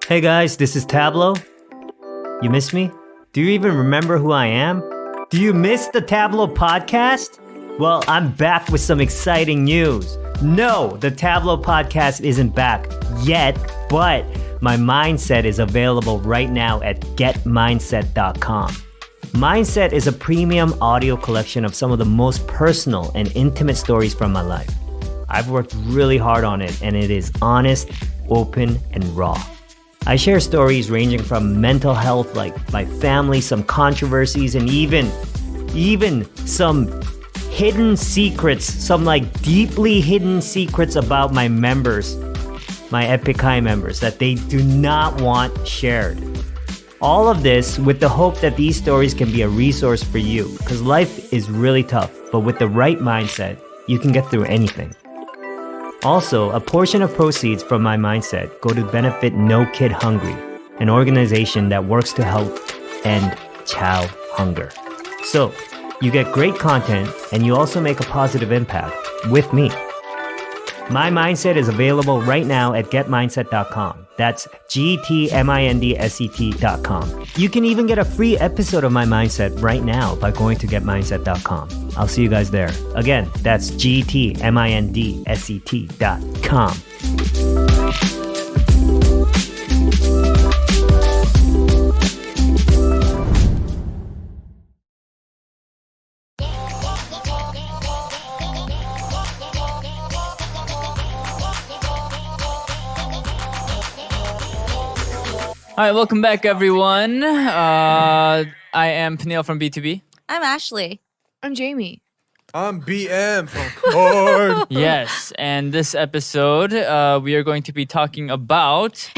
Hey guys, this is Tableau. You miss me? Do you even remember who I am? Do you miss the Tableau podcast? Well, I'm back with some exciting news. No, the Tableau podcast isn't back yet, but my mindset is available right now at getmindset.com. Mindset is a premium audio collection of some of the most personal and intimate stories from my life. I've worked really hard on it, and it is honest, open, and raw. I share stories ranging from mental health, like my family, some controversies, and even some hidden secrets, some like deeply hidden secrets about my members, my Epic High members, that they do not want shared. All of this with the hope that these stories can be a resource for you, because life is really tough, but with the right mindset, you can get through anything. Also, a portion of proceeds from my mindset go to benefit No Kid Hungry, an organization that works to help end child hunger. So, you get great content and you also make a positive impact with me. My mindset is available right now at getmindset.com. That's GTMINDSET.com. You can even get a free episode of my mindset right now by going to getmindset.com. I'll see you guys there. Again, that's GTMINDSET.com. All right, welcome back, everyone. I am Peniel from B2B. I'm Ashley. I'm Jamie. I'm BM from Cord. Yes, and this episode, we are going to be talking about...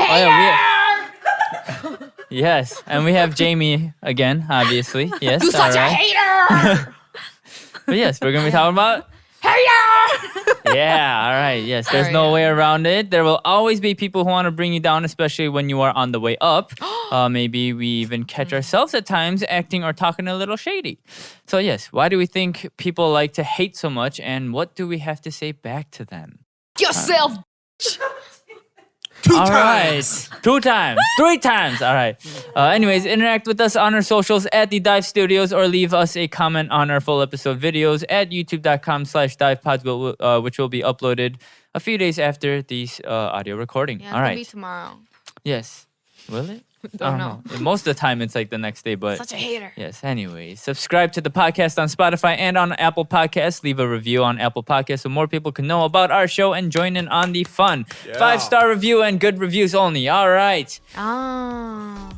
Yes, and we have Jamie again, obviously. Yes, You're such a hater! But yes, we're going to be talking about... Yeah, all right. Yes, there's no way around it. There will always be people who want to bring you down, especially when you are on the way up. Maybe we even catch ourselves at times acting or talking a little shady. So yes, why do we think people like to hate so much, and what do we have to say back to them? Yourself! Two All times. right. 2 times. 3 times. All right. Anyways, interact with us on our socials at the Dive Studios, or leave us a comment on our full episode videos at youtube.com/divepod, which will be uploaded a few days after this audio recording. Yeah, All it'll right. be tomorrow. Yes. Will it? Don't know. Most of the time it's like the next day, but Such a hater. yes. Anyways, subscribe to the podcast on Spotify and on Apple Podcasts. Leave a review on Apple Podcasts so more people can know about our show and join in on the fun. Yeah. 5-star review and good reviews only. All right. Oh.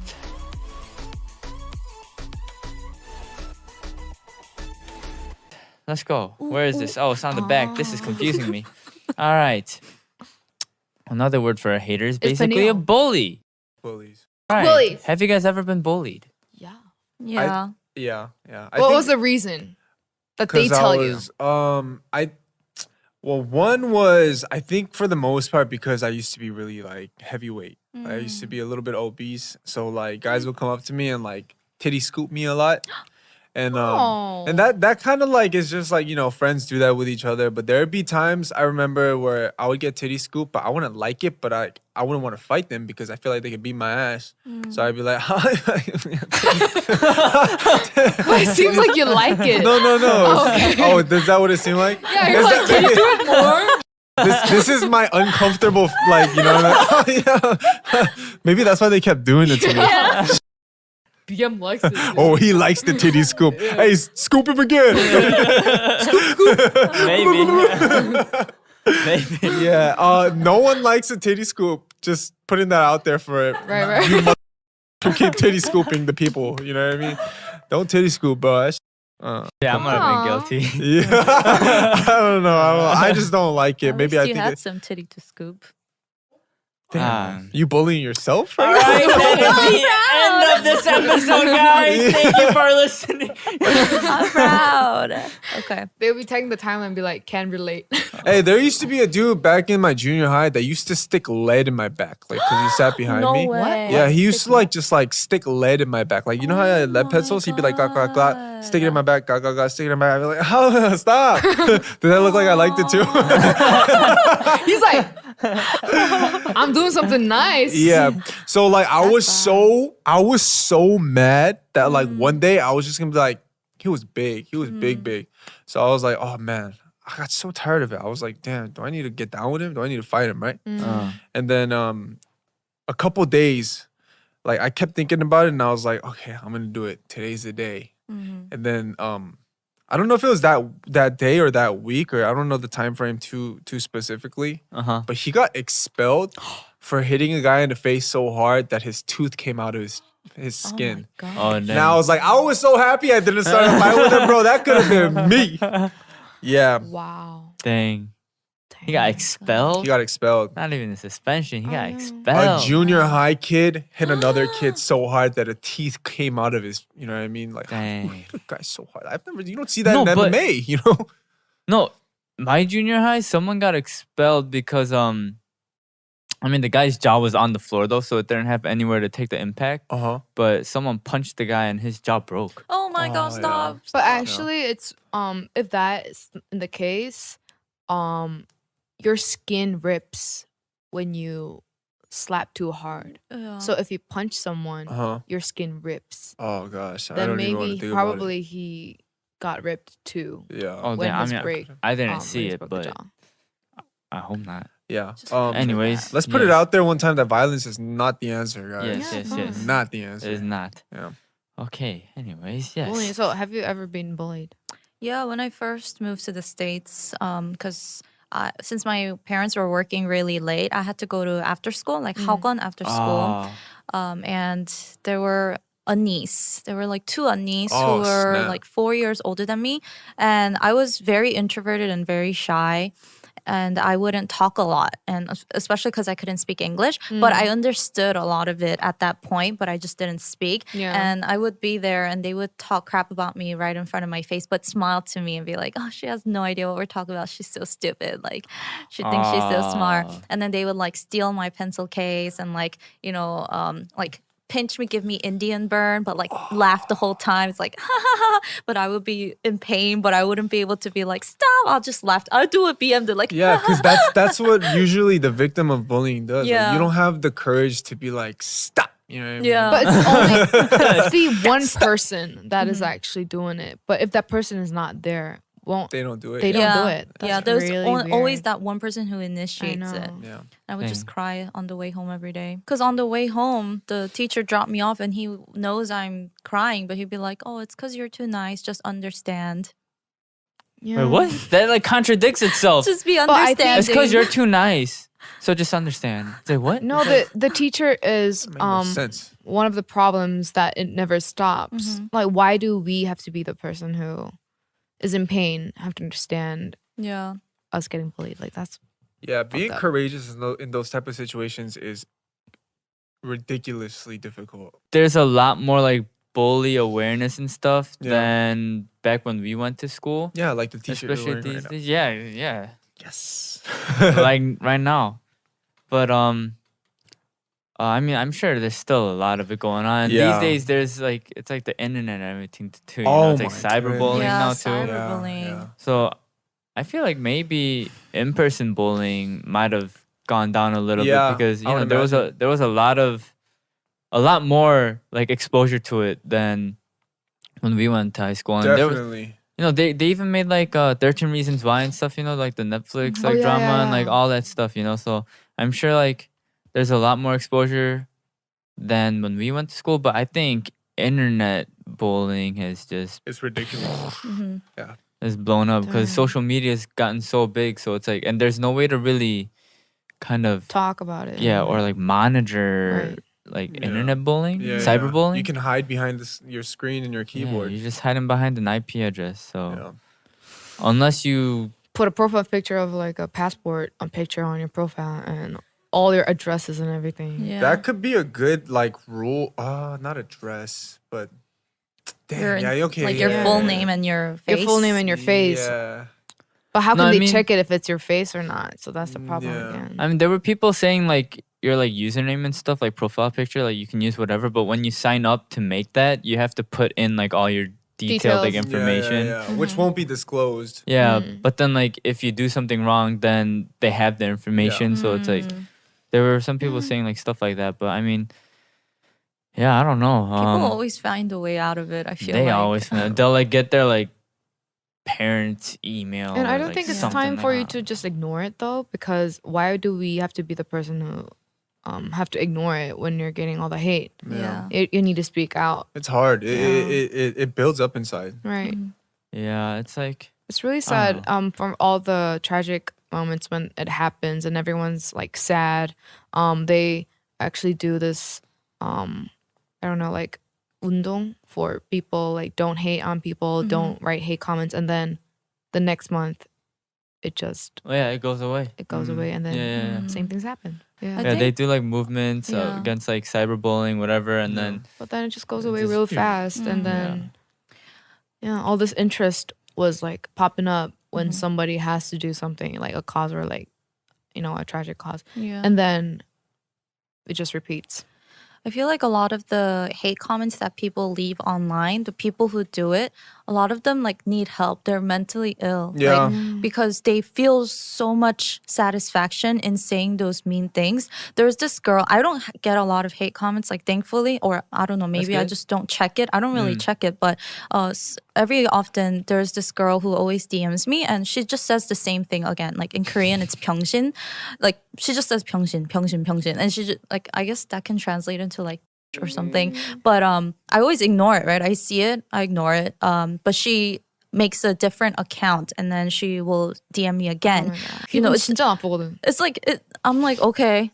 Let's go. Where is this? Oh, it's on the back. This is confusing me. All right. Another word for a hater is basically a Peniel. bully. Bullies. All right. Bullies. Have you guys ever been bullied? Yeah. Yeah. Yeah. What was the reason that they 'cause tell I you? was, one was, I think for the most part, because I used to be really like heavyweight. I used to be a little bit obese. So like guys would come up to me and like titty scoop me a lot. And and that kind of like is just like, you know, friends do that with each other. But there'd be times I remember where I would get titty scoop, but I wouldn't like it, but I wouldn't want to fight them because I feel like they could beat my ass. So I'd be like, It seems like you like it. no. Okay. Oh, is that what it seemed like? Yeah, you're Is like, can you do it more? This is my uncomfortable, like, you know, maybe that's why they kept doing it to me. BM likes it. Oh, he likes the titty scoop. Hey, scoop him again. Maybe. Maybe. Yeah, no one likes a titty scoop. Just putting that out there for it. Right. You mother- who keep titty scooping the people, you know what I mean? Don't titty scoop, bro. Yeah, I'm not Aw. guilty. Yeah, I don't know. I just don't like it. At Maybe least I you think had some titty to scoop. Damn. You bullying yourself? All right, that is the end of this episode, guys. Thank you for listening. I'm proud. Okay. They'll be taking the time and be like, can relate. Hey, there used to be a dude back in my junior high that used to stick lead in my back, like, because he sat behind No me. way. Yeah, he used to like just like stick lead in my back. Like, you know how I had lead pencils? He'd be like, got, stick it in my back, got, stick it in my back. I'd be like, oh, stop. Did that look like I liked it too? He's like, I'm doing something nice. Yeah. So like I was bad. so mad that like one day I was just gonna be like, he was big. He was big. So I was like, oh man, I got so tired of it. I was like, damn, do I need to get down with him? Do I need to fight him? Right. And then a couple days, like I kept thinking about it and I was like, okay, I'm gonna do it. Today's the day. And then I don't know if it was that day or that week, or I don't know the time frame too specifically. But he got expelled for hitting a guy in the face so hard that his tooth came out of his skin. Oh my God. Oh, And no. I was like, I was so happy I didn't start a fight with him, bro. That could have been me. Yeah, Wow. Dang. He got expelled? he got expelled. Not even a suspension. He got A expelled. junior high kid hit another kid so hard that a teeth came out of his, you know what I mean? Like, Dang. who hit a guy so hard? You don't see that No, in but- MMA, you know? No, my junior high, someone got expelled because I mean the guy's jaw was on the floor though, so it didn't have anywhere to take the impact. But someone punched the guy and his jaw broke. Oh my God, yeah. stop. But actually, it's if that is in the case, your skin rips when you slap too hard. Yeah. So if you punch someone, your skin rips. Oh gosh, I Then don't even want to maybe think about it. probably he got ripped too. Yeah. Oh, When damn. I his mean, break, I didn't when see he it, broke the but jaw. I hope not. Yeah. Just Anyways, Let's put it yes. out there one time that violence is not the answer, guys. Yes, Yeah, yes, no. yes. Not the It answer. is not. Yeah. Okay. Anyways, yes. Bullying. So have you ever been bullied? Yeah, when I first moved to the States, because since my parents were working really late, I had to go to after school, like 학원 after school. Oh, And there were there were like two 언니es Oh, who were snap. like 4 years older than me. And I was very introverted and very shy. And I wouldn't talk a lot, and especially because I couldn't speak English. But I understood a lot of it at that point, but I just didn't speak. Yeah. And I would be there and they would talk crap about me right in front of my face, but smile to me and be like, oh, she has no idea what we're talking about. She's so stupid. Like, she thinks she's so smart. Aw. And then they would like steal my pencil case and like, like pinch me, give me Indian burn, but like laugh the whole time. It's like, ha ha ha. But I would be in pain, but I wouldn't be able to be like, stop. I'll just laugh. I'll do a BM to like, Yeah, because that's what usually the victim of bullying does. Like, Yeah. you don't have the courage to be like, stop. You know what I mean? Yeah. But it's only it's the one person that is actually doing it. But if that person is not there, They don't do it. They don't yeah, do it. yeah, That's there's really always weird. that one person who initiates it. know. Yeah. I would just Dang. cry on the way home every day. Because on the way home, the teacher dropped me off and he knows I'm crying, but he'd be like, oh, it's because you're too nice. Just understand. Yeah. wait, what? That like contradicts itself. Just be I think- understanding. It's because you're too nice. So just understand. Say what? No, the teacher is That makes no sense. one of the problems that it never stops. Mm-hmm. Like, why do we have to be the person who is in pain, have to understand yeah. us getting bullied? Like, that's Yeah, being up. courageous in those type of situations is ridiculously difficult. There's a lot more like bully awareness and stuff Yeah. than back when we went to school. Yeah, like the t-shirt you're Especially wearing these right now. days. Yeah, yeah. Yes. like right now. But I mean, I'm sure there's still a lot of it going on. Yeah. These days, there's like it's like the internet and everything too. You Oh know, it's like my cyberbullying Yeah, now too. cyberbullying. So I feel like maybe in-person bullying might have gone down a little Yeah, bit because you I know would there was a lot more like exposure to it than when we went to high school. And there was, Definitely. you know, they even made like 13 Reasons Why and stuff, you know, like the Netflix Oh, like yeah, drama yeah, and like yeah. all that stuff, you know. So I'm sure like there's a lot more exposure than when we went to school, but I think internet bullying has just It's ridiculous. Mm-hmm. has blown up because Damn. social media has gotten so big. So it's like, and there's no way to really kind of talk about it. yeah, or like monitor Right. like Yeah. internet bullying, Yeah, cyberbullying. You can hide behind your screen and your Yeah, keyboard. you're just hiding behind an IP address. So Yeah. unless you Put a profile picture of like a passport on picture on your profile and all your addresses and everything. Yeah. That could be a good like rule. Not address, but damn. Your- Yeah. Okay. like your yeah. full name and your face. Your full name and your face. Yeah. But how No, can I they mean- check it if it's your face or not? So that's the problem Yeah. again. I mean, there were people saying like your like username and stuff, like profile picture, like you can use whatever. But when you sign up to make that, you have to put in like all your detailed like Details. information. Yeah, which won't be disclosed. Yeah, but then like if you do something wrong, then they have the information. So it's like there were some people saying like stuff like that, but I mean, yeah, I don't know. People always find a way out of it. I feel they like. always they'll like get their like parents' email. And I or, don't like, think it's something time like for you that. to just ignore it though, because why do we have to be the person who have to ignore it when you're getting all the hate? Yeah. You need to speak out, It's hard. Yeah. It builds up inside. right? Yeah, it's like It's really I don't sad from all the tragic moments when it happens and everyone's like sad. They actually do this I don't know, like undong for people, like don't hate on people, don't write hate comments, and then the next month it just it goes away. it goes away, and then Yeah. same things happen. Yeah. I Yeah, they think- do like movements Yeah. against like cyberbullying, whatever, and then But then it just goes It away just- real fast, and then all this interest was like popping up when somebody has to do something like a cause or like a tragic cause, Yeah. and then it just repeats. I feel like a lot of the hate comments that people leave online, the people who do it, a lot of them like need help. They're mentally ill. Yeah. Like, because they feel so much satisfaction in saying those mean things. There's this girl, I don't get a lot of hate comments, like thankfully, or I don't know, maybe I good. just don't check it. I don't really check it, but every often there's this girl who always DMs me and she just says the same thing again. Like in Korean, it's 병신. Like she just says 병신, 병신, 병신. And she just, like, I guess that can translate into like or something. But I always ignore it, right? I see it, I ignore it. But she makes a different account and then she will DM me again. It's 진짜 나쁘거든. it's like I'm like okay,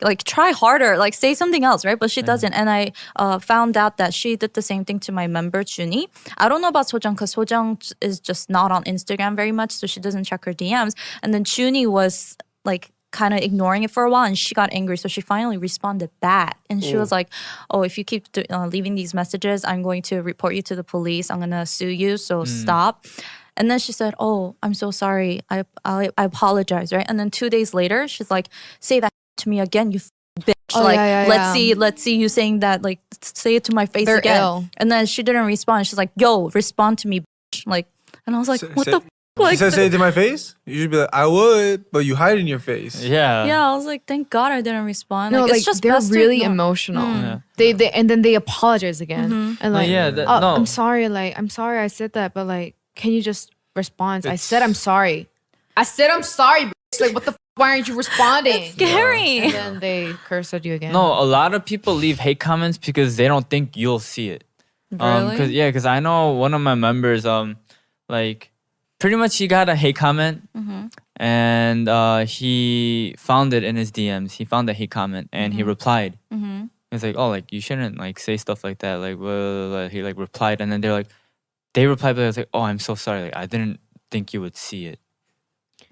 like try harder, like say something else, right? But she doesn't. And I found out that she did the same thing to my member Junie. I don't know about Sojang because Sojang is just not on Instagram very much, so she doesn't check her DMs. And then Junie was like kind of ignoring it for a while and she got angry, so she finally responded back and she was like, oh, if you keep leaving these messages, I'm going to report you to the police, I'm gonna sue you, so stop. And then she said, oh, I'm so sorry, I apologize, right? And then 2 days later she's like, say that to me again, you bitch. Oh, like yeah. let's see you saying that, like say it to my face They're again. ill. And then she didn't respond. She's like, yo, respond to me, bitch. Like, and I was like, what the like, She said, say it to my face? You should be like, I would, but you hide in your face. yeah. yeah, I was like, thank God I didn't respond. No, like it's just they're best to really ignore. emotional. Yeah. They and then they apologize again and like, yeah, oh, no. I'm sorry I said that, but like, can you just respond? I said I'm sorry. I said I'm sorry. Bitch. Like, what the? Why aren't you responding? Scary. And then they curse at you again. No, a lot of people leave hate comments because they don't think you'll see it. Really? Because I know one of my members, like, pretty much he got a hate comment, and he found it in his DMs. He found the hate comment and he replied. He's like, oh, like you shouldn't like say stuff like that. Like, well, he like replied, and then they replied, but I was like, oh, I'm so sorry. Like, I didn't think you would see it.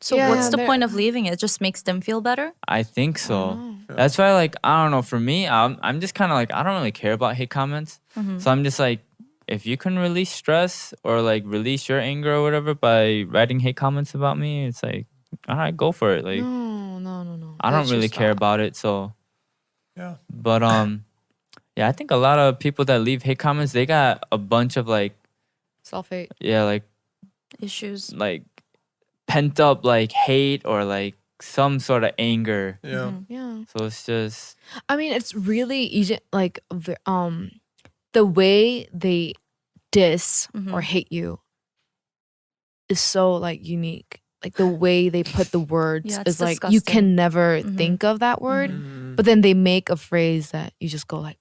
So Yeah, what's the they're- point of leaving it? It just makes them feel better? I think so. That's why, like, I don't know. For me, I'm just kind of like, I don't really care about hate comments. So I'm just like, if you can release stress or like release your anger or whatever by writing hate comments about me, it's like, all right, go for it. Like, No. I don't Let's really just care stop. about it. So, Yeah. but yeah, I think a lot of people that leave hate comments, they got a bunch of like, Self-hate. yeah, like Issues. pent up like hate or like some sort of anger. Yeah. Yeah. So it's just I mean, it's really easy. Like, the way they diss or hate you is so like unique. Like the way they put the words Yeah, it's is like you disgusting. can never think of that word, but then they make a phrase that you just go like,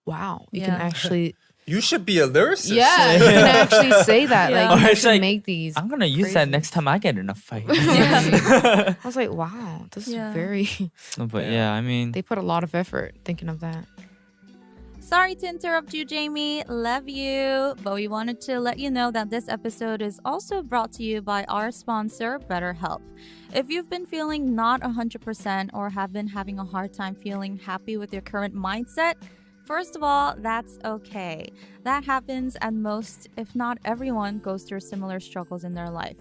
"Wow, you can Yeah. actually." You should be a lyricist. Yeah, you can actually say that. Yeah. Like, Or you can it's actually like, make these. I'm gonna use that next time I get in a fight. I was like, wow, this Yeah. is very. No, but yeah, I mean, They put a lot of effort thinking of that. Sorry to interrupt you, Jamie. Love you. But we wanted to let you know that this episode is also brought to you by our sponsor, BetterHelp. If you've been feeling not 100% or have been having a hard time feeling happy with your current mindset, first of all, that's okay. That happens, and most, if not everyone, goes through similar struggles in their life.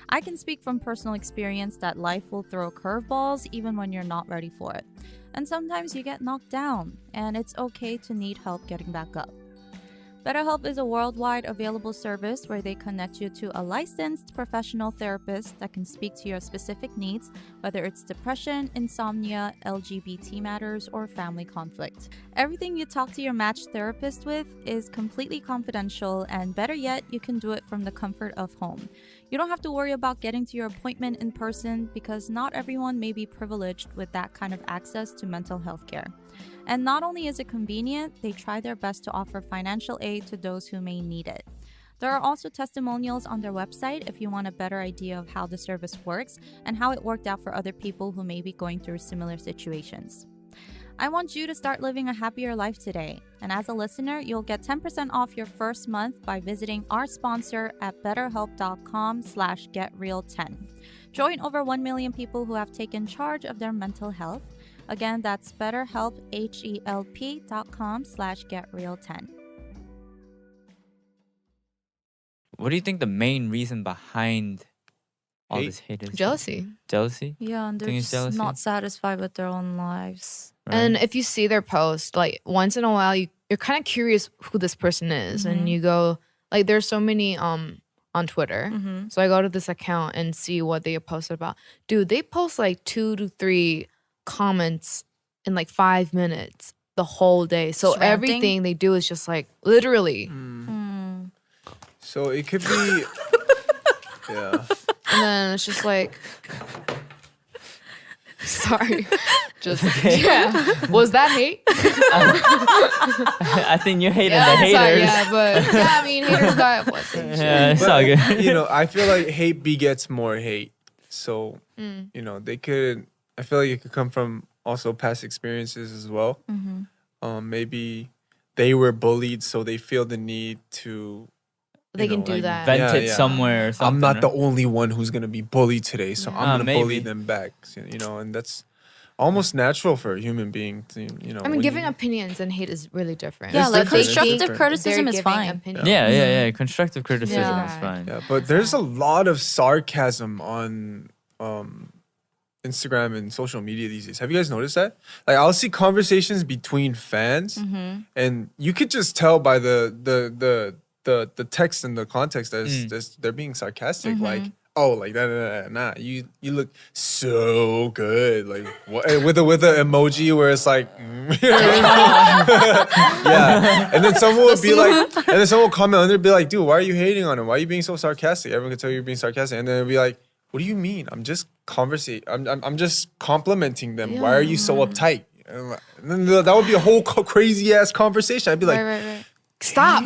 I can speak from personal experience that life will throw curveballs even when you're not ready for it. And sometimes you get knocked down, and it's okay to need help getting back up. BetterHelp is a worldwide available service where they connect you to a licensed professional therapist that can speak to your specific needs, whether it's depression, insomnia, LGBT matters, or family conflict. Everything you talk to your matched therapist with is completely confidential, and better yet, you can do it from the comfort of home. You don't have to worry about getting to your appointment in person because not everyone may be privileged with that kind of access to mental health care. And not only is it convenient, they try their best to offer financial aid to those who may need it. There are also testimonials on their website if you want a better idea of how the service works and how it worked out for other people who may be going through similar situations. I want you to start living a happier life today. And as a listener, you'll get 10% off your first month by visiting our sponsor at betterhelp.com/getreal10. Join over 1 million people who have taken charge of their mental health. Again, that's betterhelp, HELP.com/getreal10. What do you think the main reason behind all Hate. this hate is? Jealousy. Jealousy? Yeah, and they're Think it's just jealousy? not satisfied with their own lives. Right? And if you see their post, like once in a while, you're kind of curious who this person is, Mhm. and you go like, there's so many on Twitter. Mm-hmm. So I go to this account and see what they posted about. Dude, they post like 2 to 3 comments in like 5 minutes the whole day. So Just ranting? everything they do is just like literally. So it could be, yeah. And then it's just like, sorry, just yeah. Was that hate? I think you're hating the Sorry, haters. yeah, but yeah, I mean, haters got what they Yeah, it's all good. You know, I feel like hate begets more hate. So, you know, I feel like it could come from also past experiences as well. Maybe they were bullied, so they feel the need to. They can do like, that. Vent Yeah, it yeah. somewhere or something. I'm not the right? only one who's gonna be bullied today, so I'm gonna maybe. bully them back. You know, and that's almost natural for a human being to, you know. I mean, when giving you- opinions and hate is really different. Yeah, It's like different, it's constructive different. criticism They're is giving fine. opinions. Yeah. Constructive criticism Yeah. is fine. Yeah, but there's a lot of sarcasm on Instagram and social media these days. Have you guys noticed that? Like, I'll see conversations between fans, and you could just tell by the text and the context that they're being sarcastic. Like, oh, like nah, you look so good. Like, what, with a emoji where it's like, yeah. And then someone would be like, and then someone will comment under, be like, dude, why are you hating on him? Why are you being so sarcastic? Everyone can tell you're being sarcastic, and then it'll be like, what do you mean? I'm just I'm just complimenting them. Why are you so uptight? And then that would be a whole crazy ass conversation. I'd be like, Right. Stop,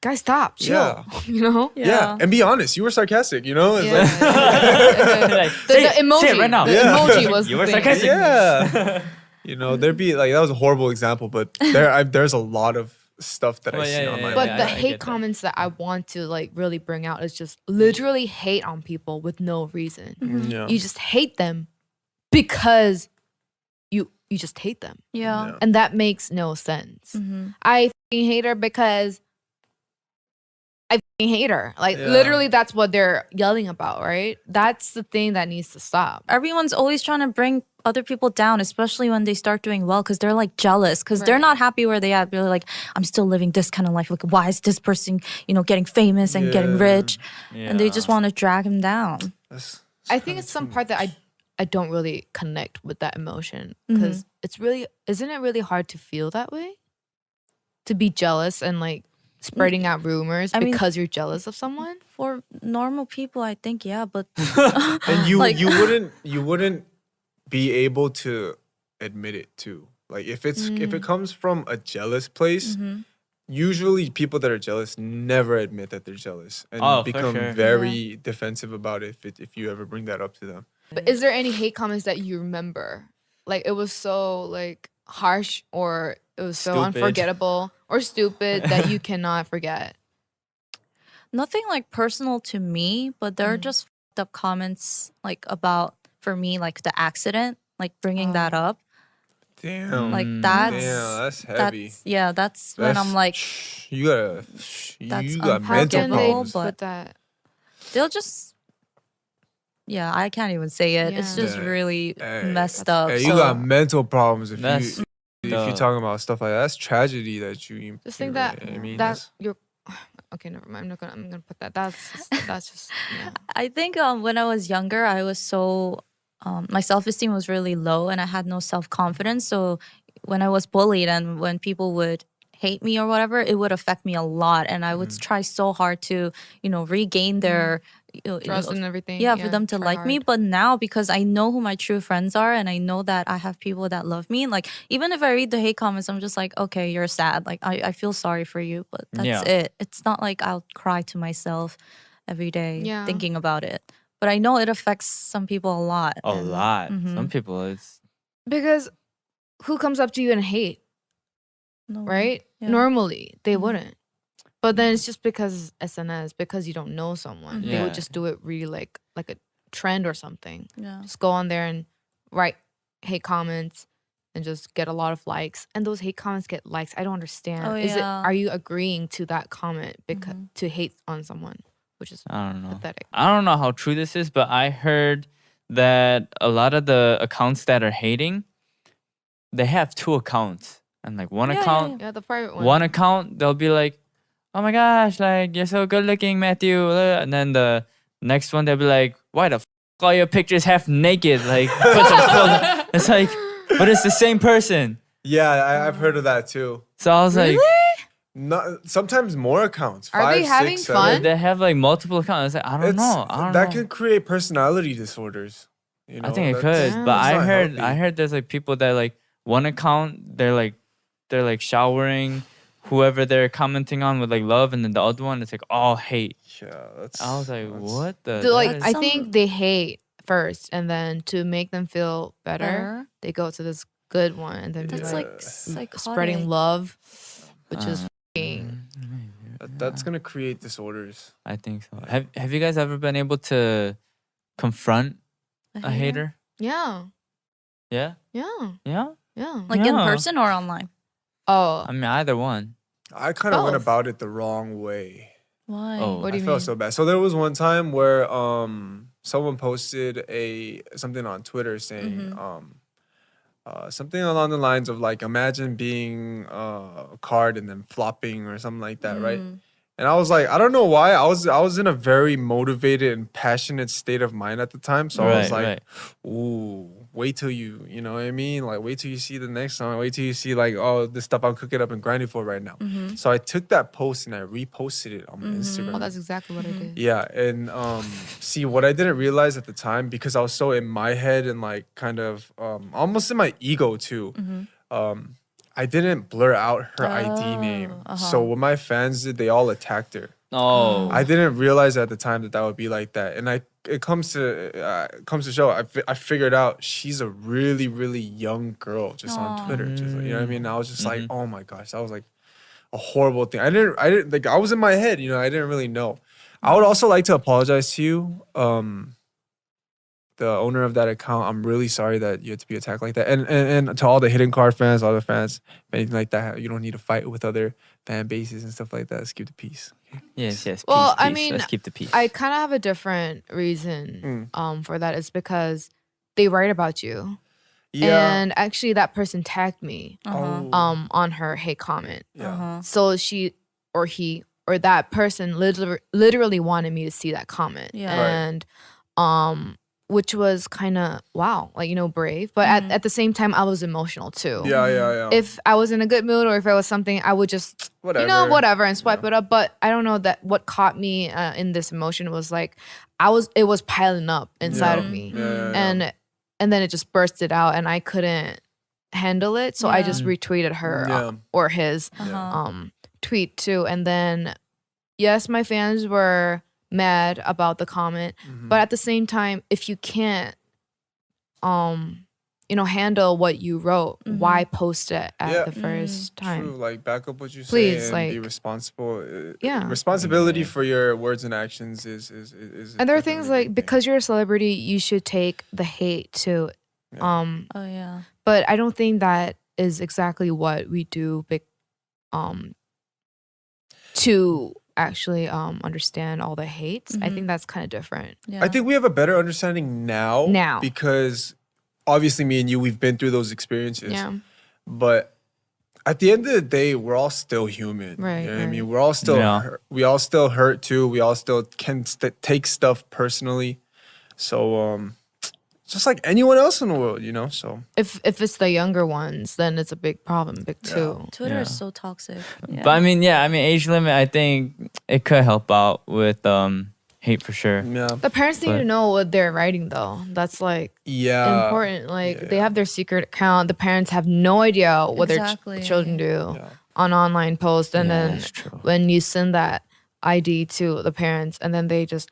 guys, stop, chill. Yeah. You know. yeah. And be honest, you were sarcastic. You know, it's like, Like, The say emoji, it right now. the Yeah. emoji was You the were thing. sarcastic. yeah. You know, there'd be like, that was a horrible example, but there's a lot of stuff that I Well, see yeah, on my. yeah, But yeah, the I hate get that. comments that I want to like really bring out is just literally hate on people with no reason. Yeah. You just hate them because you just hate them. Yeah. Yeah. And that makes no sense. I fucking hate her because I fucking hate her. Like Yeah. literally that's what they're yelling about, right? That's the thing that needs to stop. Everyone's always trying to bring other people down, especially when they start doing well, because they're like jealous, because they're Right. not happy where they at. They're like, I'm still living this kind of life. Like, why is this person, getting famous and getting Yeah. rich? And they just Yeah. want to drag him down. That's I think kinda it's some too part that much. I don't really connect with that emotion because isn't it really hard to feel that way? To be jealous and like spreading out rumors I mean- because you're jealous of someone? For normal people, I think, yeah, but And you Like- you wouldn't be able to admit it too. Like if it comes from a jealous place, usually people that are jealous never admit that they're jealous and Oh, for become sure. very defensive about it if you ever bring that up to them. But is there any hate comments that you remember? Like it was so like harsh or it was so Stupid. unforgettable or stupid that you cannot forget? nothing like personal to me, but there are just fucked up comments like about, for me, like the accident, like bringing that up. Damn. Like Mm. that's Damn, that's heavy. that's when I'm like, you gotta That's you got unpackable, How mental can they problems. but- put that? they'll just, I can't even say it. It's Yeah. just Yeah. really Hey, messed up. Hey, you so- got mental problems if That's- you If you're talking about stuff like that, that's tragedy that you Just think that I mean, that you're okay. Never mind. I'm gonna put that. That's just yeah. I think when I was younger, I was so my self-esteem was really low and I had no self-confidence. So when I was bullied and when people would hate me or whatever, it would affect me a lot. And I would try so hard to, regain their Trust and everything. Yeah, for them to try like me. hard. But now, because I know who my true friends are and I know that I have people that love me, like even if I read the hate comments, I'm just like, okay, you're sad. Like I feel sorry for you, but that's Yeah. it. It's not like I'll cry to myself every day Yeah. thinking about it. But I know it affects some people a lot. A and- lot. Mhm. Some people, it's Because who comes up to you and hate, No. right? Yeah. Normally they Mhm. wouldn't. But then it's just because SNS, because you don't know someone. They Yeah. would just do it really like a trend or something. Yeah. Just go on there and write hate comments and just get a lot of likes. And those hate comments get likes. I don't understand. Oh, Is it yeah. are you agreeing to that comment because Mhm. to hate on someone, which is I don't know. pathetic. I don't know how true this is, but I heard that a lot of the accounts that are hating, they have two accounts. And like one Yeah, yeah, account, Yeah, the private one. one account, they'll be like, oh my gosh, like you're so good looking, Matthew. And then the next one, they'll be like, why the f all your pictures half naked? Like, put some clothes. It's like, but it's the same person. Yeah, I've heard of that too. So I was like, Not sometimes more accounts. Are they 5, having 6, fun? 7. they have like multiple accounts. It's like, I don't know. I don't that know. can create personality disorders. You know, I think it that's- could, Yeah. but that's I not heard healthy. there's like people that like one account they're like showering whoever they're commenting on with like love, and then the other one it's like all hate. Yeah, that's. I was like, that's- what the? So, like that I is- Some- think they hate first, and then to make them feel better, Better. they go to this good one, and then be That's like, like psychotic. spreading love, which is Uh, f***ing That's gonna create disorders. I think so. Have you guys ever been able to confront a hater? yeah, Yeah, yeah, yeah. yeah. Like in Yeah. person or online? Oh, I mean, either one. I kind of went Both. about it the wrong way. Why? Oh. what do I you felt mean? so bad. So there was one time where someone posted something on Twitter saying something along the lines of like, imagine being a card and then flopping or something like that, right? And I was like, I don't know why. I was in a very motivated and passionate state of mind at the time. So I was Right, like, right. ooh, wait till you know what I mean? Like, wait till you see the next song. Wait till you see like, oh, this stuff I'm cooking up and grinding for right now. So I took that post and I reposted it on my Instagram. Oh, that's exactly what I did. Yeah, and see what I didn't realize at the time, because I was so in my head and like kind of almost in my ego too. I didn't blur out her ID name. So what my fans did, they all attacked her. Oh, I didn't realize at the time that would be like that, and it comes to show. I figured out she's a really really young girl just on Twitter. Just you know what I mean. And I was just like, oh my gosh, that was like a horrible thing. I didn't like. I was in my head, you know. I didn't really know. I would also like to apologize to you, the owner of that account. I'm really sorry that you had to be attacked like that, and to all the hidden card fans, all the fans, anything like that. You don't need to fight with other fan bases and stuff like that. Let's keep the peace. yes, yes. Well, peace, I peace. mean, Let's keep the peace. I kind of have a different reason for that. It's because they write about you, and actually that person tagged me Oh. on her hate comment. Yeah. So she or he or that person literally wanted me to see that comment. Yeah. Right. And which was kind of wow, like, you know, brave. But at the same time, I was emotional too. Yeah. If I was in a good mood or if it was something, I would just whatever and swipe it up. But I don't know, that what caught me in this emotion was like it was piling up inside of me. Yeah. And then it just bursted out and I couldn't handle it. So I just retweeted her Yeah. or his tweet too. And then yes, my fans were mad about the comment, but at the same time, if you can't handle what you wrote, why post it at the first time? True. Like, back up what you say Please, and be like- responsible. Yeah. Responsibility for your words and actions is And there are definitely things a like, big thing. because you're a celebrity, you should take the hate too. Oh yeah. But I don't think that is exactly what we do to actually understand all the hates. I think that's kind of different. Yeah. I think we have a better understanding now. Now. Because obviously me and you, we've been through those experiences. Yeah. But at the end of the day, we're all still human. Right, You know what I right. mean? We're all still hurt. We all still hurt too. We all still can take stuff personally. So just like anyone else in the world, you know. So If it's the younger ones, then it's a big problem, big too. Twitter Yeah. is so toxic. Yeah. But I mean, age limit, I think it could help out with hate for sure. yeah, The parents need to know what they're writing though. That's like important. Like they have their secret account. The parents have no idea what Exactly. their children do on online posts, and then that's true. when you send that ID to the parents, and then they just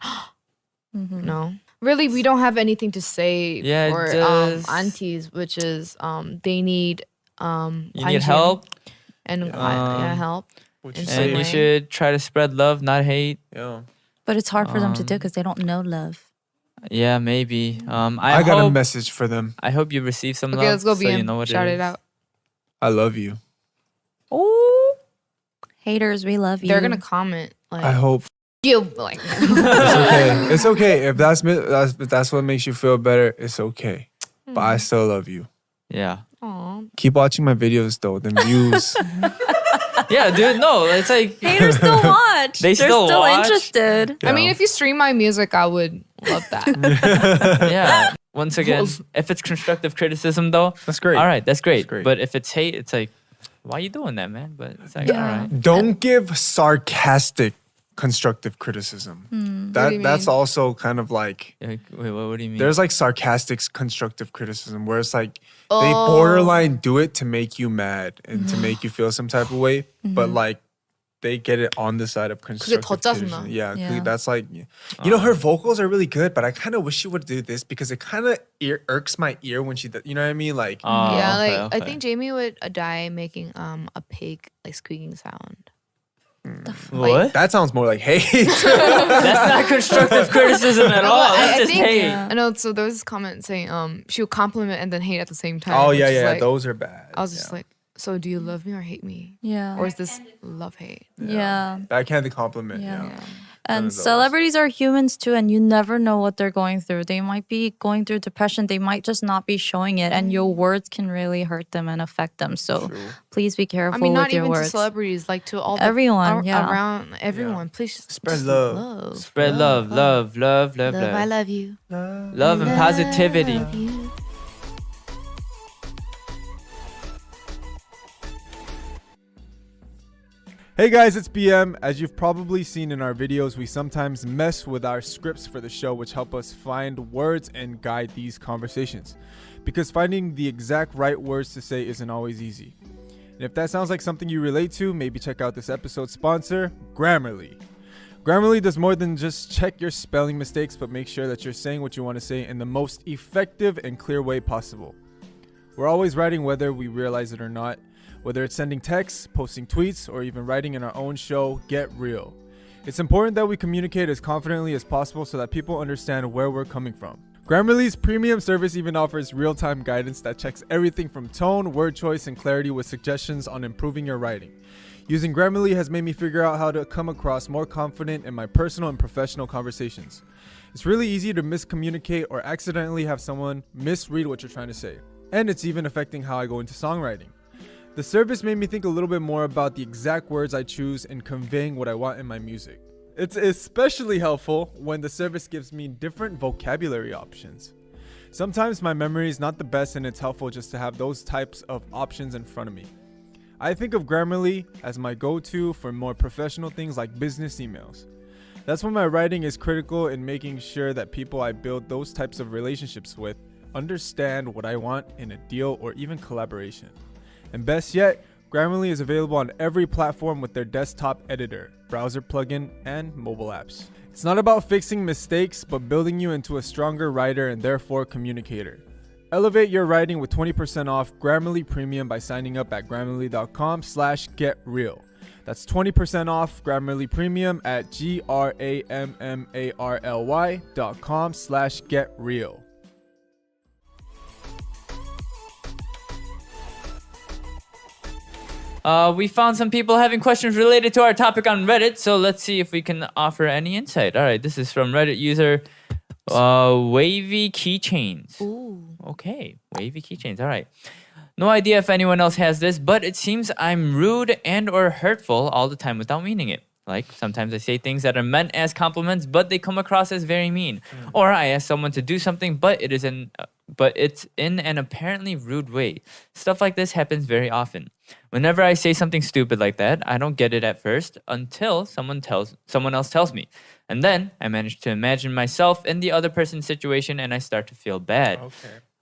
no. Really, we don't have anything to say Yeah, for just- aunties, which is they need You need pension help, and help. Which you And say, and you should try to spread love, not hate. yeah. But it's hard for them to do because they don't know love. Yeah, maybe. I got a hope, message for them. I hope you receive some Okay, love. let's go, so BM. you know what Shout it it is. out. I love you. Oh, haters, we love you. They're gonna comment like I hope you like. it's okay. It's okay if that's what makes you feel better. It's okay. But I still love you. Yeah. Aw. Keep watching my videos though. The views. Yeah, dude. No, it's like haters still watch. They They're still still watch? interested. I mean, if you stream my music, I would love that. yeah. Once again, if it's constructive criticism, though, That's great. all right, that's great. great. But if it's hate, it's like, why are you doing that, man? But it's like, Yeah. all right. Don't give sarcastic constructive criticism. What do you That's mean? also kind of like Like, wait, what do you mean? there's like sarcastic constructive criticism where it's like they borderline do it to make you mad and to make you feel some type of way, but like they get it on the side of constructive 더 짜증나. criticism. Yeah, Yeah. that's like you know her vocals are really good, but I kind of wish she would do this because it kind of irks my ear when she does. You know what I mean? Like Oh, Yeah, okay, like I okay. think Jamie would die making a pig like squeaking sound. What? that sounds more like hate. That's not constructive criticism at all. I That's just think- hate. Yeah. I know. So there was this comment saying she would compliment and then hate at the same time. Oh which yeah, is yeah, like- those are bad. I was just like, so do you love me or hate me, Yeah. or is this love hate? yeah. backhanded compliment. Yeah. Yeah. And of those. celebrities are humans too, and you never know what they're going through. They might be going through depression. They might just not be showing it, and your words can really hurt them and affect them. So please be careful I mean, not with your even to words. celebrities, like to all Everyone, yeah. around everyone. Please Spread just love. Spread love, love, love, love, Love, I love. love you. Love and positivity. Love you. Hey guys, it's BM. As you've probably seen in our videos, we sometimes mess with our scripts for the show, which help us find words and guide these conversations. Because finding the exact right words to say isn't always easy. And if that sounds like something you relate to, maybe check out this episode's sponsor, Grammarly. Grammarly does more than just check your spelling mistakes, but make sure that you're saying what you want to say in the most effective and clear way possible. We're always writing whether we realize it or not. Whether it's sending texts, posting tweets, or even writing in our own show, Get Real. It's important that we communicate as confidently as possible so that people understand where we're coming from. Grammarly's premium service even offers real-time guidance that checks everything from tone, word choice, and clarity with suggestions on improving your writing. Using Grammarly has made me figure out how to come across more confident in my personal and professional conversations. It's really easy to miscommunicate or accidentally have someone misread what you're trying to say. And it's even affecting how I go into songwriting. The service made me think a little bit more about the exact words I choose in conveying what I want in my music. It's especially helpful when the service gives me different vocabulary options. Sometimes my memory is not the best and it's helpful just to have those types of options in front of me. I think of Grammarly as my go-to for more professional things like business emails. That's when my writing is critical in making sure that people I build those types of relationships with understand what I want in a deal or even collaboration. And best yet, Grammarly is available on every platform with their desktop editor, browser plugin, and mobile apps. It's not about fixing mistakes, but building you into a stronger writer and therefore communicator. Elevate your writing with 20% off Grammarly Premium by signing up at grammarly.com/getreal. That's 20% off Grammarly Premium at grammarly.com/getreal. We found some people having questions related to our topic on Reddit, so let's see if we can offer any insight. All right, this is from Reddit user Wavy Keychains. Ooh. Okay, Wavy Keychains. All right. No idea if anyone else has this, but it seems I'm rude and or hurtful all the time without meaning it. Like sometimes I say things that are meant as compliments, but they come across as very mean. Or I ask someone to do something, but it's in an apparently rude way. Stuff like this happens very often. Whenever I say something stupid like that, I don't get it at first until someone else tells me. And then I manage to imagine myself in the other person's situation and I start to feel bad.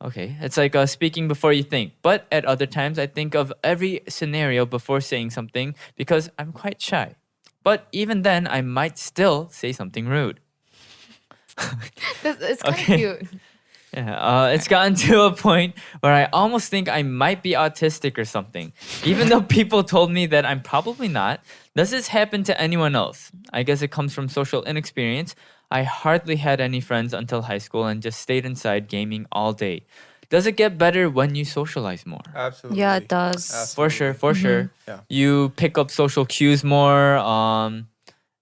Okay, it's like speaking before you think. But at other times, I think of every scenario before saying something because I'm quite shy. But even then, I might still say something rude. It's kind of Okay. cute. Yeah, it's gotten to a point where I almost think I might be autistic or something. Even though people told me that I'm probably not. Does this happen to anyone else? I guess it comes from social inexperience. I hardly had any friends until high school and just stayed inside gaming all day. Does it get better when you socialize more? Absolutely. Yeah, it does. Absolutely. For sure. Yeah. You pick up social cues more.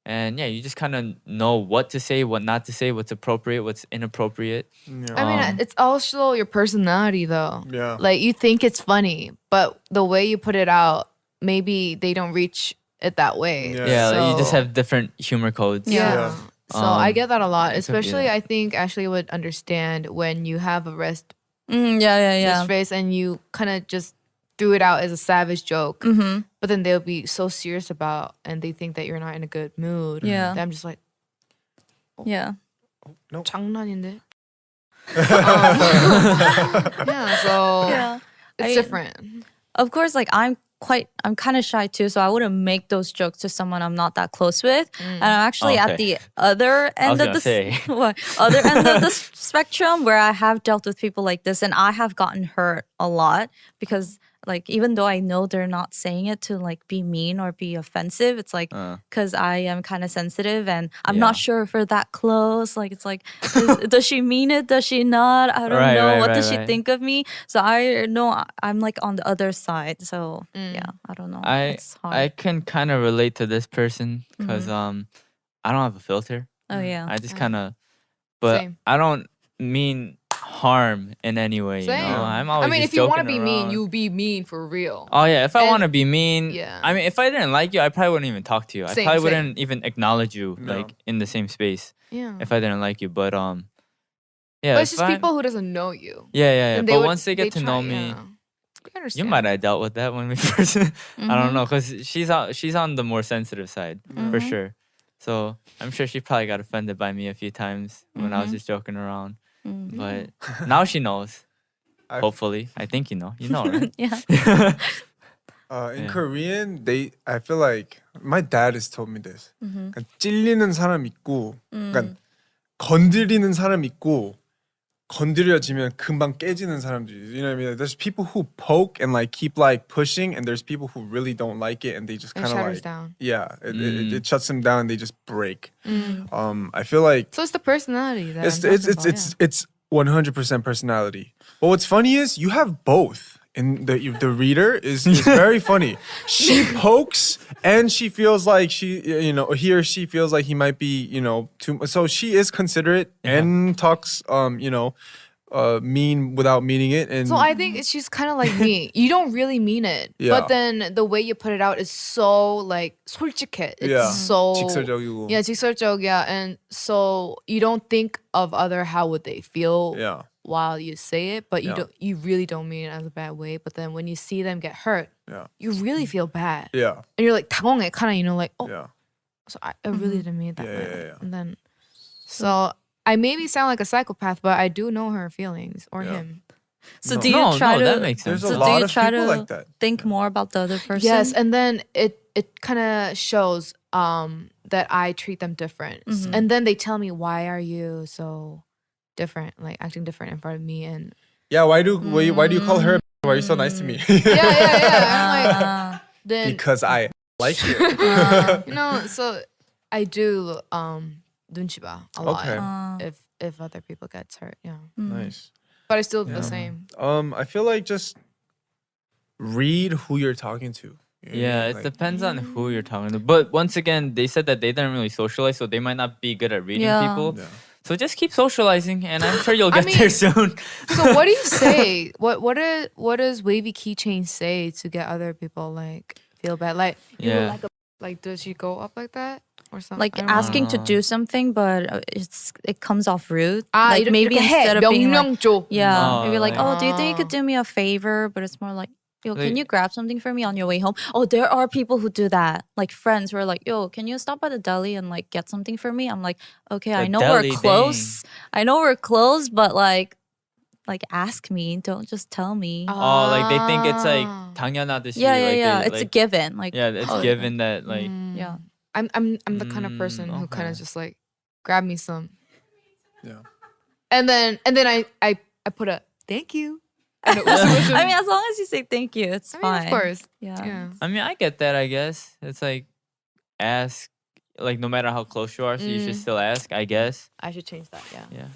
And yeah, you just kind of know what to say, what not to say, what's appropriate, what's inappropriate. I mean, it's also your personality, though. Yeah. Like, you think it's funny, but the way you put it out, maybe they don't reach it that way. Yeah. Yeah, you just So- have different humor codes. Yeah. Yeah. So I get that a lot, could be especially that. I think Ashley would understand when you have a rest Yeah. face and you kind of just threw it out as a savage joke, Mm-hmm. but then they'll be so serious about and they think that you're not in a good mood. Yeah. Then I'm just like, Yeah. 장난인데. Yeah, so Yeah. it's different. Of course, like I'm kind of shy too, so I wouldn't make those jokes to someone I'm not that close with. And I'm actually at Okay. the other end was of gonna say. what, other end of the spectrum where I have dealt with people like this, and I have gotten hurt a lot because, like, even though I know they're not saying it to like be mean or be offensive, it's like because I am kind of sensitive and I'm not Yeah. sure if we're that close. Like, it's like, does she mean it? Does she not? I don't Right, know. right, What right, does she right. think of me? So I know I'm like on the other side. So yeah, I don't know. It's hard. I can kind of relate to this person because I don't have a filter. Oh yeah. I just kind of, but Same. I don't mean harm in any way. Same. You know, I'm always. I mean, just if you want to joking be mean, around. you be mean for real. Oh yeah, if I And- want to be mean, Yeah. I mean, if I didn't like you, I probably wouldn't even talk to you. I Same, probably same. wouldn't even acknowledge you No. like in the same space Yeah. if I didn't like you. But yeah, But it's if just I- people who doesn't know you. Yeah. And But would- once they get to try- know me, yeah. I you understand. might have dealt with that when we first. I don't know, cause she's on the more sensitive side for sure. So I'm sure she probably got offended by me a few times when I was just joking around. But now she knows. Hopefully, I think you know. You know, right? Yeah. In Yeah. Korean, I feel like my dad has told me this. 그러니까 찔리는 사람 있고, 그러니까 건드리는 사람 있고, 건드려지면 금방 깨지는 사람들이. You know what I mean? There's people who poke and like keep like pushing, and there's people who really don't like it, and they just It kind of shatters like down. yeah, it shuts them down. They just break. I feel like So it's the personality that it's I'm it's talking it's about, it's 100% personality. But what's funny is you have both. And the reader is very funny. She pokes and she feels like he or she feels like he might be, too. So she is considerate and talks, mean without meaning it. And So I think she's kind of like me. You don't really mean it, Yeah. but then the way you put it out is so like 솔직해. It's Yeah. so 직설적이고. Yeah, 직설적. Yeah, and so you don't think of other how would they feel Yeah. while you say it, but Yeah. you really don't mean it as a bad way. But then when you see them get hurt, Yeah. you really feel bad, Yeah. and you're like 당황해, kind of like oh, Yeah. so I really didn't mean it that Yeah, way. yeah, yeah. And then so I maybe sound like a psychopath, but I do know her feelings or Yeah. him. So No. do you try to? that makes sense. There's a So do lot you of try people to like that. think more about the other person? Yes, and then it kind of shows that I treat them different, and then they tell me why are you so different, like acting different in front of me, and Yeah. Why do you call her? Why are you so nice to me? yeah. I'm like then Because I like you. so I do 눈치 봐 a lot Okay. if other people gets hurt, yeah. Nice. But I still do the same. I feel like just read who you're talking to. You know what I Yeah, mean? it Like, depends on who you're talking to. But once again, they said that they didn't really socialize, so they might not be good at reading Yeah. people. Yeah. So just keep socializing, and I'm sure you'll get mean- there soon. So what do you say? What does wavy keychain say to get other people like feel bad? Like Yeah. like does she go up like that or something? Like I don't know. asking to do something, but it comes off rude. Ah, like maybe instead of being like, 명령 줘. yeah, Oh, maybe like, like- oh, do you think you could do me a favor? But it's more like, yo, Like- can you grab something for me on your way home? Oh, there are people who do that. Like friends who are like, yo, can you stop by the deli and like get something for me? I'm like, okay, I The know deli, we're close. I know we're close, but like ask me. Don't just tell me. Oh, like they think it's like Ah. 당연하듯이. yeah, like yeah. they, It's a like, given. Like Yeah, it's oh, given that like. Yeah. I'm the kind of person who kind okay. of just like grab me some. Yeah. And then I put a thank you. And it was, I mean, as long as you say thank you, it's fine. of course. Yeah. Yeah. I mean, I get that. I guess it's like ask, like no matter how close you are, so you should still ask. I guess. I should change that. Yeah. Yeah.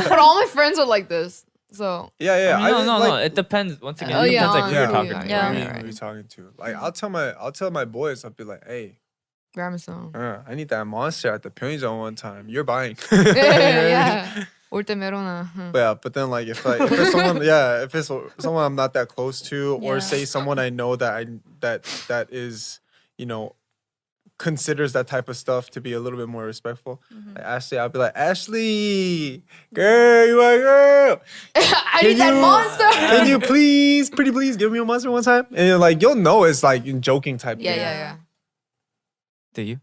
But all my friends are like this. So Yeah. I mean, no. like, It depends. Once again, Oh, it yeah, depends like who you're on talking who to. you are. who Yeah. are you talking to? Like I'll tell my boys, I'll be like, hey, grab me some. I need that monster at the 편의점 one time. You're buying. yeah. 올때 메로나. But then like if it's someone if it's someone I'm not that close to, or Yeah. say someone I know that that is, you know, considers that type of stuff to be a little bit more respectful. Like Ashley, I'll be like, Ashley, girl, you are girl. I need that monster. Can you pretty please give me a monster one time? And you're like, you'll know it's like in joking type thing. Yeah. Do you?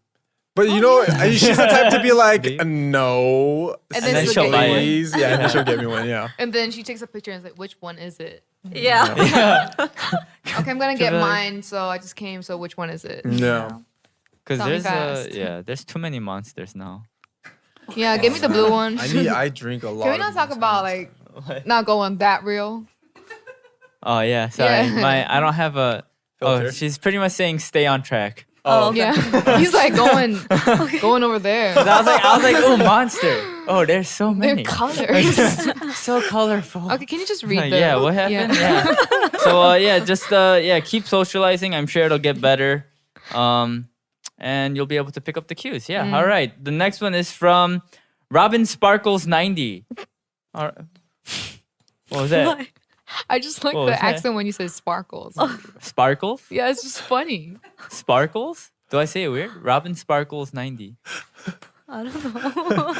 But you know, she's the type to be like, Do you? no, And then she'll she'll get buy you it. one. please. Yeah, and then she'll get me one. Yeah. And then she takes a picture and is like, which one is it? Yeah. Yeah. Okay, I'm gonna get be like- mine. So I just came. So which one is it? Yeah. Because Tell me there's fast. there's too many monsters now. Yeah, give me the blue one. I drink a lot. Can we not talk about like not going that real? Oh yeah, sorry. Yeah. I don't have a. Filter. Oh, she's pretty much saying stay on track. Oh, okay. Yeah, he's like going over there. I was like, oh, monster. Oh, there's so Their many. colors. So colorful. Okay, can you just read the? Yeah, what happened? Yeah. So just keep socializing. I'm sure it'll get better. And you'll be able to pick up the cues. Yeah. All right. The next one is from Robin Sparkles 90. All right. What was that? I just like What the was that? accent when you say sparkles. Sparkles? Yeah, it's just funny. Sparkles? Do I say it weird? Robin Sparkles 90. I don't know.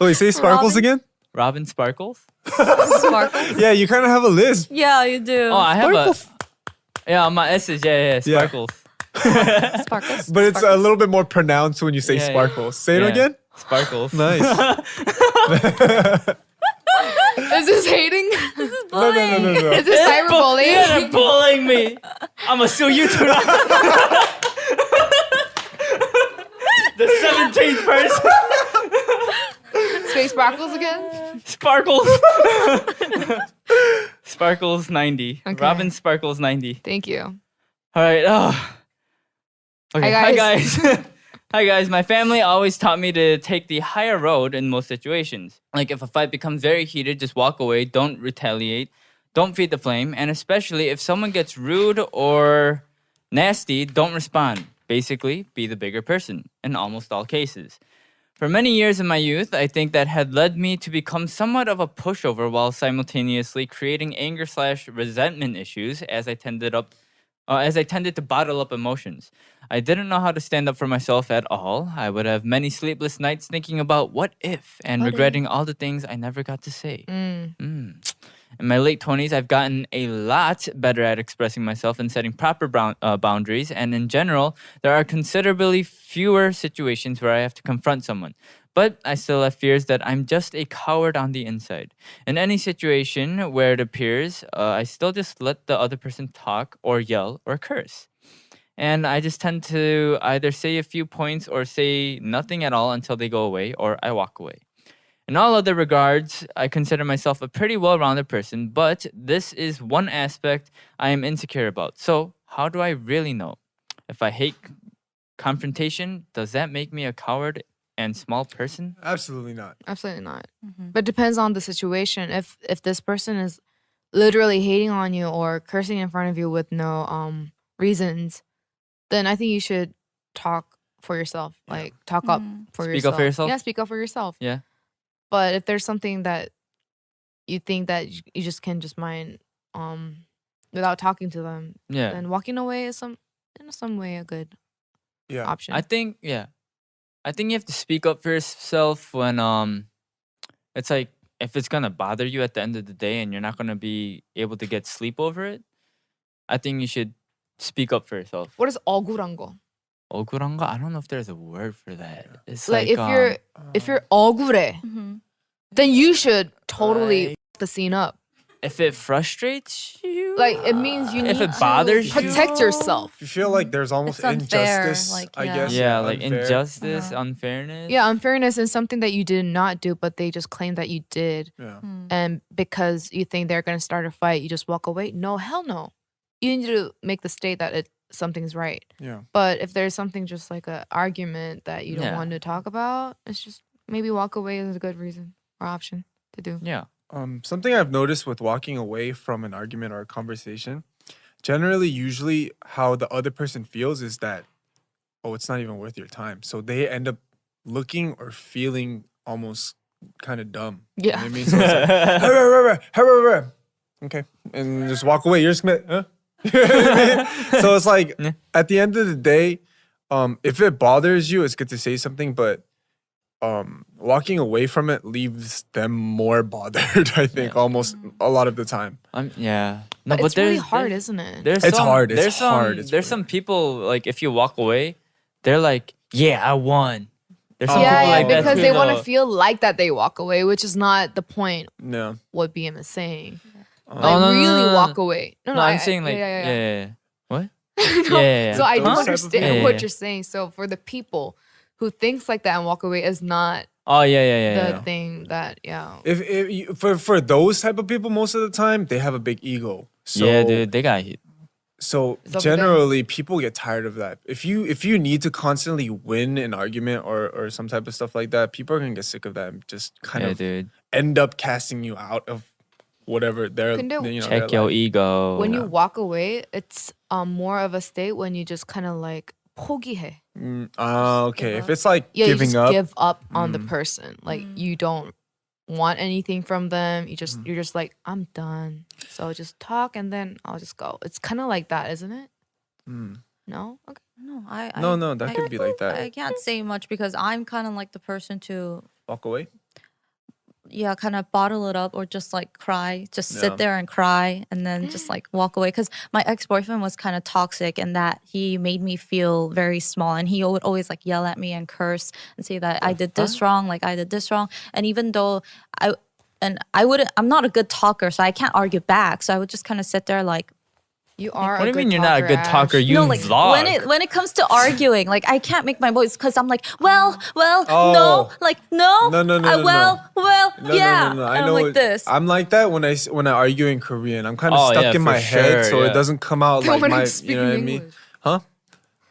Wait, say sparkles Robin? again? Robin Sparkles? Sparkles? Yeah, you kind of have a lisp. Yeah, you do. Oh, I have Sparkles. on my S's. Yeah. Yeah. Sparkles. Sparkles. But it's a little bit more pronounced when you say Yeah, yeah. sparkles. Say it Yeah. again. Sparkles. Nice. Is this hating? No. Is this cyberbullying? Yeah, they're bullying me. I'm gonna sue you tonight. The 17th person. Space sparkles again? Sparkles. Sparkles 90. Okay. Robin Sparkles 90. Thank you. All right. Okay. Hi, Hi guys. Hi guys. My family always taught me to take the higher road in most situations. Like if a fight becomes very heated, just walk away. Don't retaliate. Don't feed the flame. And especially if someone gets rude or nasty, don't respond. Basically, be the bigger person in almost all cases. For many years in my youth, I think that had led me to become somewhat of a pushover while simultaneously creating anger/resentment issues as I tended to bottle up emotions. I didn't know how to stand up for myself at all. I would have many sleepless nights thinking about what if and regretting all the things I never got to say. In my late 20s, I've gotten a lot better at expressing myself and setting proper boundaries. And in general, there are considerably fewer situations where I have to confront someone. But I still have fears that I'm just a coward on the inside. In any situation where it appears, I still just let the other person talk or yell or curse. And I just tend to either say a few points or say nothing at all until they go away or I walk away. In all other regards, I consider myself a pretty well-rounded person, but this is one aspect I am insecure about. So, how do I really know? If I hate confrontation, does that make me a coward and small person? Absolutely not. Absolutely not. But depends on the situation. If this person is literally hating on you or cursing in front of you with no reasons, then I think you should talk for yourself. Like talk up for Speak yourself. up for yourself? Yeah, speak up for yourself. Yeah. But if there's something that you think that you just can just mind without talking to them, Yeah. then walking away is in some way a good Yeah. option. I think you have to speak up for yourself when it's like if it's gonna bother you at the end of the day and you're not gonna be able to get sleep over it, I think you should speak up for yourself. What is 억울한 거? 억울한 거? I don't know if there's a word for that. It's Like like, if you're 억울해, then you should totally Like- f the scene up. if it frustrates you, Like it means you need if it to bothers you, protect yourself. If you feel like there's almost It's unfair, injustice, like, I yeah. guess. yeah, like unfair. injustice, unfairness. Yeah, unfairness is something that you did not do, but they just claim that you did. Yeah. And because you think they're gonna start a fight, you just walk away. No, hell no. You need to make the state that something's right. Yeah. But if there's something just like an argument that you don't Yeah. want to talk about, it's just maybe walk away is a good reason or option to do. Yeah. Something I've noticed with walking away from an argument or a conversation, generally, usually how the other person feels is that, oh, it's not even worth your time. So they end up looking or feeling almost kind of dumb. You know Yeah. what I mean? So it's like, okay, and just walk away. You're just gonna, huh? You know what I mean? So it's like, Yeah. at the end of the day, if it bothers you, it's good to say something, but walking away from it leaves them more bothered, I think, almost a lot of the time. Yeah. No, But it's really there's- hard, isn't it? There's It's some, hard, it's There's some, hard, it's there's really some people like if you walk away, they're like, "Yeah, I won." There's some Yeah, people yeah, like that because too, they want to though. feel like that they walk away, which is not the point. No. What BM is saying. Like Oh, no, no, really no, no. walk away. No, I'm saying like, yeah. What? No, Yeah. So I do Those type of understand people. what Yeah. you're saying. So for the people who thinks like that and walk away is not Oh yeah. the thing that If you, for those type of people, most of the time they have a big ego. So, Yeah, dude, they got hit. So It's over there. generally, people get tired of that. If you need to constantly win an argument or some type of stuff like that, people are gonna get sick of that and just kind Yeah, of dude. end up casting you out of whatever they're. 근데 Check your ego. when you walk away, it's more of a state when you just kind of like 포기해. Okay. give If up. it's like Yeah, giving you just up, give up on the person. Like you don't want anything from them. You're just like, I'm done. So just talk and then I'll just go. It's kind of like that, isn't it? No? Okay. No, No, that could be like that. I can't say much because I'm kind of like the person to walk away. kind of bottle it up or just like cry, just Yeah. sit there and cry and then just like walk away. Because my ex-boyfriend was kind of toxic in that he made me feel very small and he would always like yell at me and curse and say that I did this wrong, like I did this wrong. And even though I'm not a good talker, so I can't argue back. So I would just kind of sit there like, You are. What do a you good mean you're not a good Ash. talker? You no, like vlog. when it comes to arguing, like I can't make my voice because I'm like, well, Oh. no, like no, No, well, yeah, No. And I know I'm like this. I'm like that when I argue in Korean. I'm kind of Oh, stuck yeah, in for my head, sure, so yeah. it doesn't come out like When my. I'm You speaking know what I mean? English. Huh?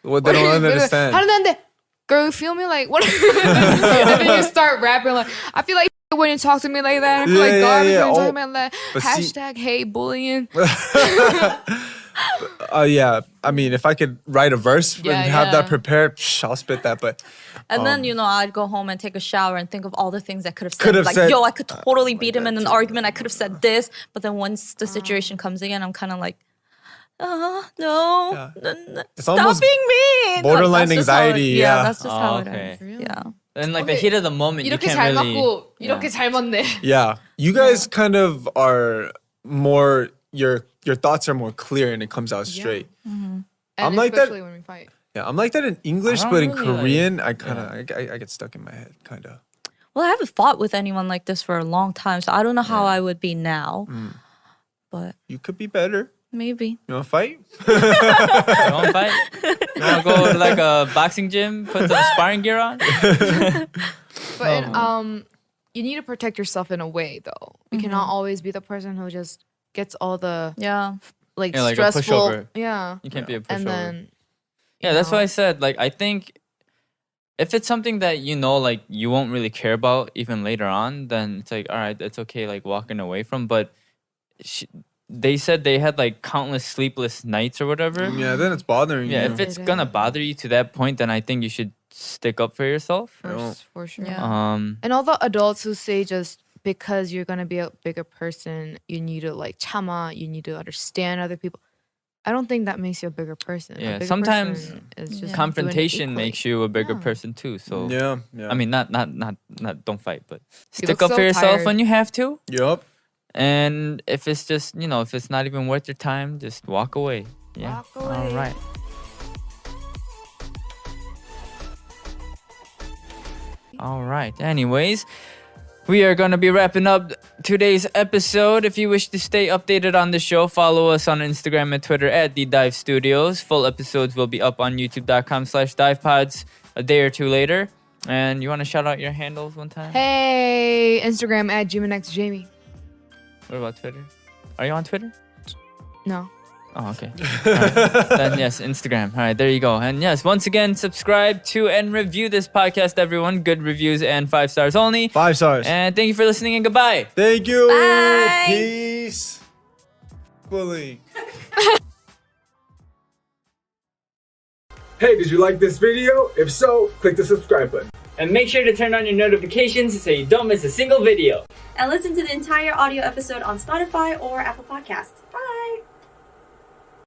Well, they don't understand. 하는데, girl, you feel me? Like what? And then you start rapping like, I feel like when you talk to me like that. I feel Yeah, like yeah, garbage yeah. when you talk Oh, to me like that. but see- Hashtag hate bullying. Yeah. I mean, if I could write a verse Yeah, and have that yeah. prepared, I'll spit that. But And then, I'd go home and take a shower and think of all the things I could have said. Could have like, said- yo, I could totally beat him that in an too. argument. I could have said this. But then once the situation comes again, I'm kind of like, no, Yeah. It's stop almost being mean. borderline That's just how it- anxiety, Yeah, yeah. that's just Oh, how okay. it is. Yeah. And like the heat of the moment, you 이렇게 can't 잘 really. 맞고 이렇게 잘 맞네. Yeah, you guys kind of are more. Your thoughts are more clear and it comes out straight. And I'm like that- especially when we fight. Yeah, I'm like that in English, I but in don't really, like- Korean, I kind of I get stuck in my head, kind of. Well, I haven't fought with anyone like this for a long time, so I don't know how I would be now. But You could be better. maybe. You want to fight? You want to fight? You want to go to like a boxing gym, put some sparring gear on? But you need to protect yourself in a way though. You cannot always be the person who just gets all the Yeah. like Yeah, like a stressful. pushover. Yeah. You can't be a pushover. And then Yeah, that's why I said, like, I think if it's something that like, you won't really care about even later on, then it's like, all right, it's okay, like, walking away from. But they said they had, like, countless sleepless nights or whatever. Yeah, then it's bothering Yeah, you. if it's gonna bother you to that point, then I think you should stick up for yourself. For sure. Yeah. And all the adults who say just because you're gonna be a bigger person, you need to like chama, you need to understand other people. I don't think that makes you a bigger person. Yeah, A bigger sometimes person is just confrontation doing it makes you a bigger Yeah. person too. So Yeah. I mean, not don't fight, but You stick look up so for yourself tired. when you have to. Yup. And if it's just, if it's not even worth your time, just walk away. Yeah. Walk away. All right. All right. Anyways, we are going to be wrapping up today's episode. If you wish to stay updated on the show, follow us on Instagram and Twitter at The Dive Studios. Full episodes will be up on youtube.com/divepods a day or two later. And you want to shout out your handles one time? Hey, Instagram at JiminXJamie. What about Twitter? Are you on Twitter? No. Oh, okay. All right. Then yes, Instagram. All right, there you go. And yes, once again, subscribe to and review this podcast, everyone. Good reviews and 5 stars only. 5 stars. And thank you for listening and goodbye. Thank you. Bye. Peace. Bullying. Hey, did you like this video? If so, click the subscribe button. And make sure to turn on your notifications so you don't miss a single video. And listen to the entire audio episode on Spotify or Apple Podcasts.